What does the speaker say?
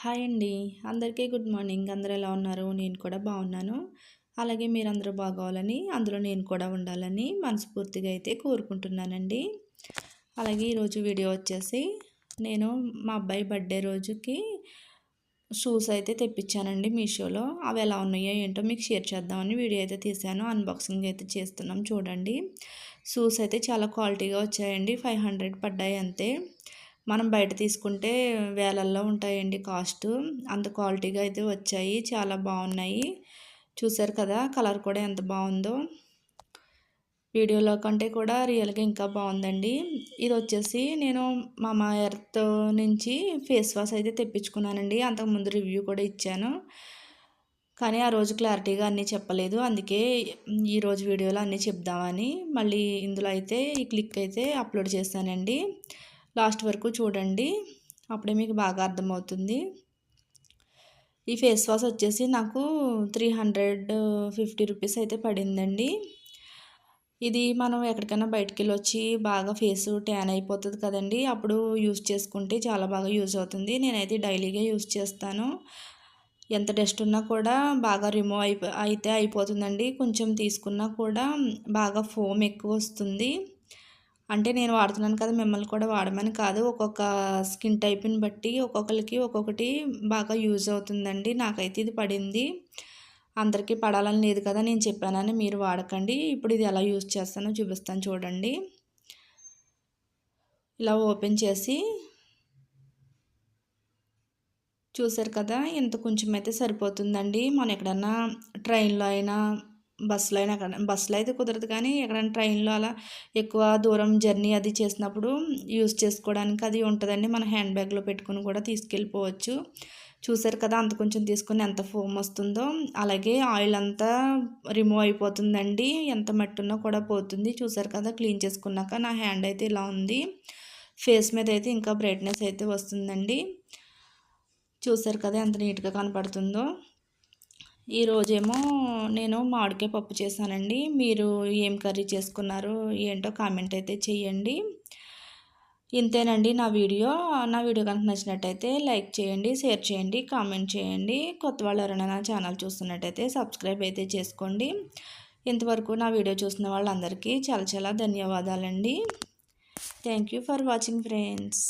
Hi అండి. అందరికీ good morning. అందరూ ఎలా ఉన్నారు? నేను కూడా బాగున్నాను. అలాగే మీరందరూ బాగోవాలని, అందులో నేను కూడా ఉండాలని మనస్ఫూర్తిగా అయితే కోరుకుంటున్నానండి. అలాగే ఈరోజు వీడియో వచ్చేసి నేను మా అబ్బాయి బర్త్డే రోజుకి షూస్ అయితే తెప్పించానండి మీషోలో. అవి ఎలా ఉన్నాయో ఏంటో మీకు షేర్ చేద్దామని వీడియో అయితే తీశాను. అన్బాక్సింగ్ అయితే చేస్తున్నాం చూడండి. షూస్ అయితే చాలా క్వాలిటీగా వచ్చాయండి. 500 పడ్డాయి అంతే. మనం బయట తీసుకుంటే వేలల్లో ఉంటాయండి కాస్ట్. అంత క్వాలిటీగా అయితే వచ్చాయి. చాలా బాగున్నాయి. చూసారు కదా కలర్ కూడా ఎంత బాగుందో. వీడియోలో కంటే కూడా రియల్గా ఇంకా బాగుందండి. ఇది వచ్చేసి నేను మామా ఎర్త్ నుంచి ఫేస్ వాష్ అయితే తెప్పించుకున్నానండి. అంతకుముందు రివ్యూ కూడా ఇచ్చాను, కానీ ఆ రోజు క్లారిటీగా అన్నీ చెప్పలేదు. అందుకే ఈరోజు వీడియోలో అన్నీ చెప్దామని మళ్ళీ ఇందులో అయితే ఈ క్లిక్ అయితే అప్లోడ్ చేశానండి. లాస్ట్ వరకు చూడండి, అప్పుడే మీకు బాగా అర్థమవుతుంది. ఈ ఫేస్ వాష్ వచ్చేసి నాకు 350 రూపీస్ అయితే పడిందండి. ఇది మనం ఎక్కడికైనా బయటికి వెళ్ళి వచ్చి బాగా ఫేస్ ట్యాన్ అయిపోతుంది కదండి, అప్పుడు యూస్ చేసుకుంటే చాలా బాగా యూజ్ అవుతుంది. నేనైతే డైలీగా యూస్ చేస్తాను. ఎంత డస్ట్ ఉన్నా కూడా బాగా రిమూవ్ అయితే అయిపోతుందండి. కొంచెం తీసుకున్నా కూడా బాగా ఫోమ్ ఎక్కువ వస్తుంది. అంటే నేను వాడుతున్నాను కదా, మిమ్మల్ని కూడా వాడమని కాదు. ఒక్కొక్క స్కిన్ టైప్ని బట్టి ఒక్కొక్కరికి ఒక్కొక్కటి బాగా యూజ్ అవుతుందండి. నాకైతే ఇది పడింది. అందరికీ పడాలని లేదు కదా, నేను చెప్పానని మీరు వాడకండి. ఇప్పుడు ఇది ఎలా యూజ్ చేస్తానో చూపిస్తాను చూడండి. ఇలా ఓపెన్ చేసి చూసారు కదా, ఇంత కొంచెం అయితే సరిపోతుందండి. మనం ఎక్కడన్నా ట్రైన్లో అయినా బస్సులో అయినా, బస్సులో అయితే కుదరదు కానీ ఎక్కడైనా ట్రైన్లో అలా ఎక్కువ దూరం జర్నీ అది చేసినప్పుడు యూజ్ చేసుకోవడానికి అది ఉంటుందండి. మన హ్యాండ్ బ్యాగ్లో పెట్టుకుని కూడా తీసుకెళ్ళిపోవచ్చు. చూసారు కదా, అంత కొంచెం తీసుకుని ఎంత ఫోమ్ వస్తుందో. అలాగే ఆయిల్ అంతా రిమూవ్ అయిపోతుందండి. ఎంత మట్టున్నా కూడా పోతుంది. చూసారు కదా, క్లీన్ చేసుకున్నాక నా హ్యాండ్ అయితే ఇలా ఉంది. ఫేస్ మీద అయితే ఇంకా బ్రైట్నెస్ అయితే వస్తుందండి. చూసారు కదా ఎంత నీట్గా కనపడుతుందో. ఈరోజేమో నేను మామిడికాయ పప్పు చేశానండి. మీరు ఏం కర్రీ చేసుకున్నారు ఏంటో కామెంట్ అయితే చేయండి. ఇంతేనండి నా వీడియో. నా వీడియో కనుక నచ్చినట్టయితే లైక్ చేయండి, షేర్ చేయండి, కామెంట్ చేయండి. కొత్త వాళ్ళు ఎవరైనా నా ఛానల్ చూస్తున్నట్టయితే సబ్స్క్రైబ్ అయితే చేసుకోండి. ఇంతవరకు నా వీడియో చూసిన వాళ్ళందరికీ చాలా చాలా ధన్యవాదాలండి. Thank you for watching friends.